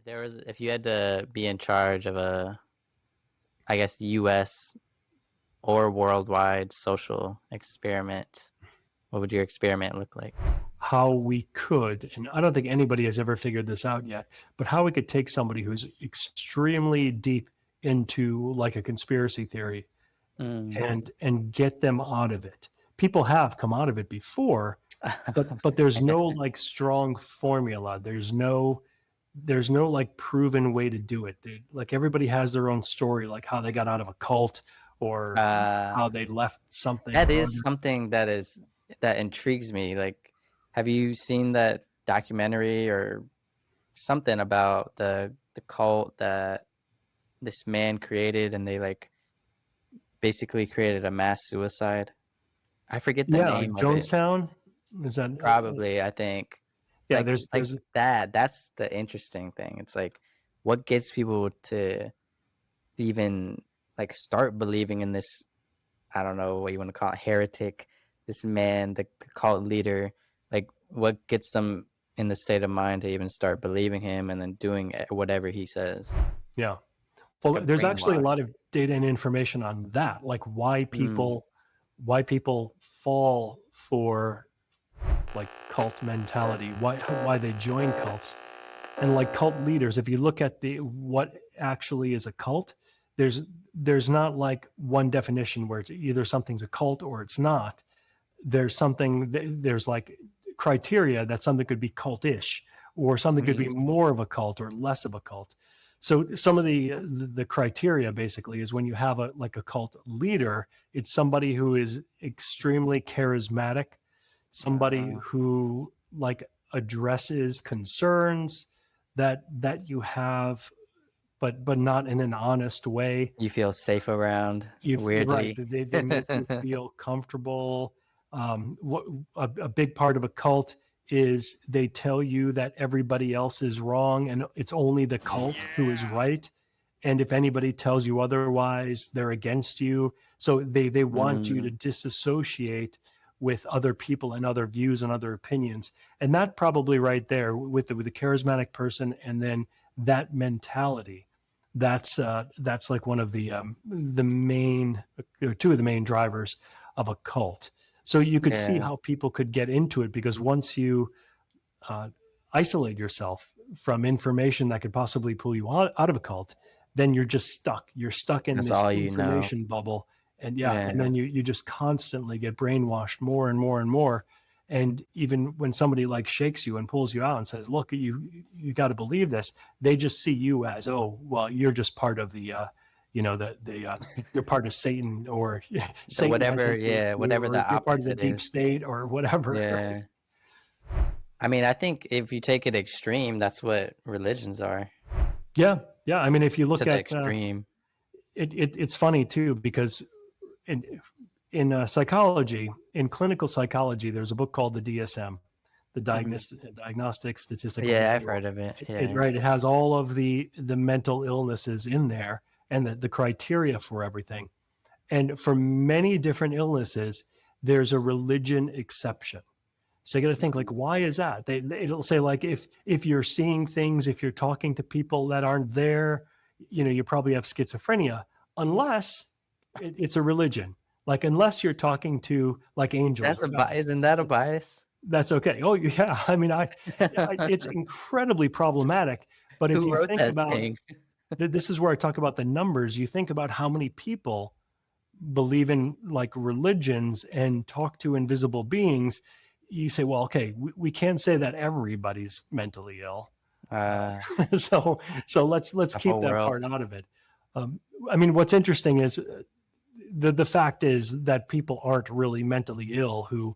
if you had to be in charge of a, I guess, US or worldwide social experiment, what would your experiment look like? How we could, and I don't think anybody has ever figured this out yet, but how we could take somebody who's extremely deep into like a conspiracy theory Mm. and get them out of it. People have come out of it before, but there's no like strong formula. There's no like proven way to do it. Like everybody has their own story, like how they got out of a cult or Uh, how they left something that or is other. something that intrigues me. Like, have you seen that documentary or something about the cult that this man created, and they like basically created a mass suicide? I forget the Yeah, like name of it. Jonestown. Is that Probably, I think. yeah, Like there's that. That's the interesting thing. It's like, what gets people to even like start believing in this, I don't know what you want to call it, heretic, this man, the cult leader. Like, what gets them in the state of mind to even start believing him and then doing whatever he says? yeah. It's like Well, a there's actually a brainwash. lot of data and information on that, like Mm. why people fall for like cult mentality, why they join cults. And like cult leaders, if you look at the what actually is a cult, there's there's not like one definition where it's either something's a cult or it's not. There's like criteria that something could be cultish or something could be Mm. more of a cult or less of a cult. So some of the criteria basically is when you have a like a cult leader, it's somebody who is extremely charismatic, somebody Uh, who like addresses concerns that you have, but not in an honest way. you feel safe around, You're right. weirdly. They make you feel comfortable. What a big part of a cult is they tell you that everybody else is wrong and it's only the cult who is right. And if anybody tells you otherwise, they're against you. So they want you to Mm. disassociate with other people and other views and other opinions. And that probably right there with the charismatic person and then that mentality that's like one of the main or two of the main drivers of a cult. So you could see Yeah. how people could get into it because once you uh, isolate yourself from information that could possibly pull you out of a cult, then you're just stuck. You're stuck in That's this all you know. information bubble, and yeah, and Yeah. then you just constantly get brainwashed more and more and more. And even when somebody like shakes you and pulls you out and says, "Look, you got to believe this," they just see you as, "Oh, well, you're just part of the." You're part of Satan or Satan has Whatever, influenced yeah, you whatever or the you're part of the opposite deep is. state or whatever. Right? Yeah. I mean, I think if you take it extreme, that's what religions are, Yeah, yeah. I mean, if you to look the at extreme. it's funny too because in psychology, in clinical psychology, there's a book called the DSM, the Mhm. Diagnostic Statistical Yeah, I've Manual. heard of it. It Yeah. right, it has all of the mental illnesses in there and the criteria for everything. And for many different illnesses, there's a religion exception. So you got to think like, Mhm. why is that? It'll say like if you're seeing things, if you're talking to people that aren't there, you probably have schizophrenia, unless it's a religion. Like unless you're talking to like angels That's or a God, bias. Isn't that a bias? that's okay. Oh yeah, I mean, it's incredibly problematic. But if Who you wrote think that about thing? this is where I talk about the numbers. You think about how many people believe in like religions and talk to invisible beings, you say, well, okay, we can't say that everybody's mentally ill. So let's The keep whole that world. part out of it. I mean, what's interesting is the fact is that people aren't really mentally ill who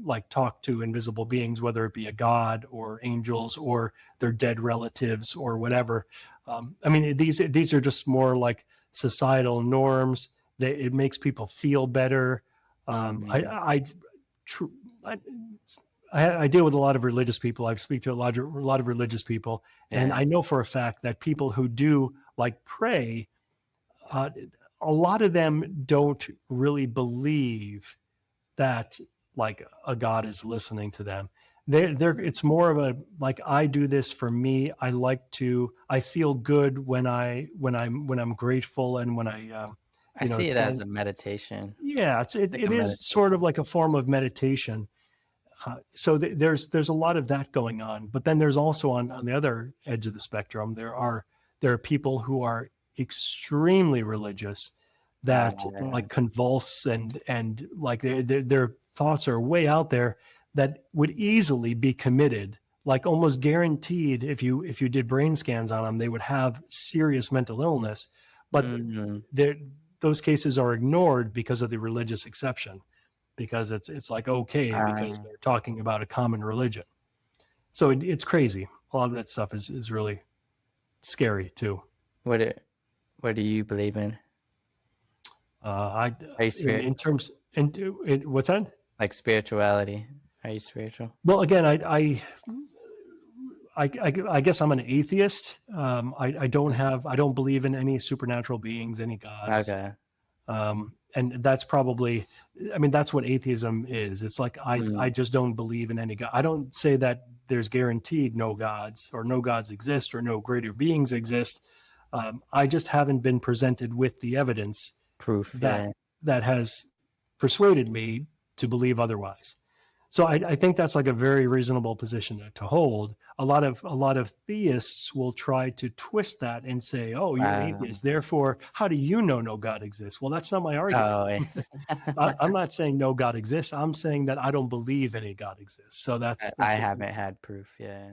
like talk to invisible beings, whether it be a god or angels or their dead relatives or whatever. I mean, these are just more like societal norms. It makes people feel better. Um, I, Mhm. I, tr- I, I deal with a lot of religious people. I speak to a lot of religious people, and Yeah. I know for a fact that people who do like pray, uh, a lot of them don't really believe that like a God is listening to them. it's more of a, like, I do this for me. I feel good when I'm grateful, and when I, I see it as thank. a meditation, Yeah, like a it is sort meditation. of like a form of meditation. So there's a lot of that going on, but then there's also, on the other edge of the spectrum, there are people who are extremely religious, that Uh, like convulse, and like their thoughts are way out there, that would easily be committed, like almost guaranteed, if you did brain scans on them, they would have serious mental illness, but mhm. there those cases are ignored because of the religious exception, because it's like okay, because Uh, they're talking about a common religion. So it's crazy. A lot of that stuff is really scary too. what do what do you believe in? I Are you in spiritual? terms in what's that? Like spirituality? Are you spiritual? Well, again, I guess I'm an atheist. I don't believe in any supernatural beings, any gods. Okay. And that's probably, I mean, that's what atheism is. It's like, I Mm, just don't believe in any god. I don't say that there's guaranteed no gods, or no gods exist, or no greater beings exist. I just haven't been presented with the evidence proof, that yeah. has persuaded me to believe otherwise. So I think that's like a very reasonable position to hold. A lot of theists will try to twist that and say, "Oh, you're an Wow. atheist, therefore, how do you know no God exists?" Well, that's not my argument. Oh, yeah. I'm not saying no God exists. I'm saying that I don't believe any God exists. So I that's I it. haven't had proof, yeah.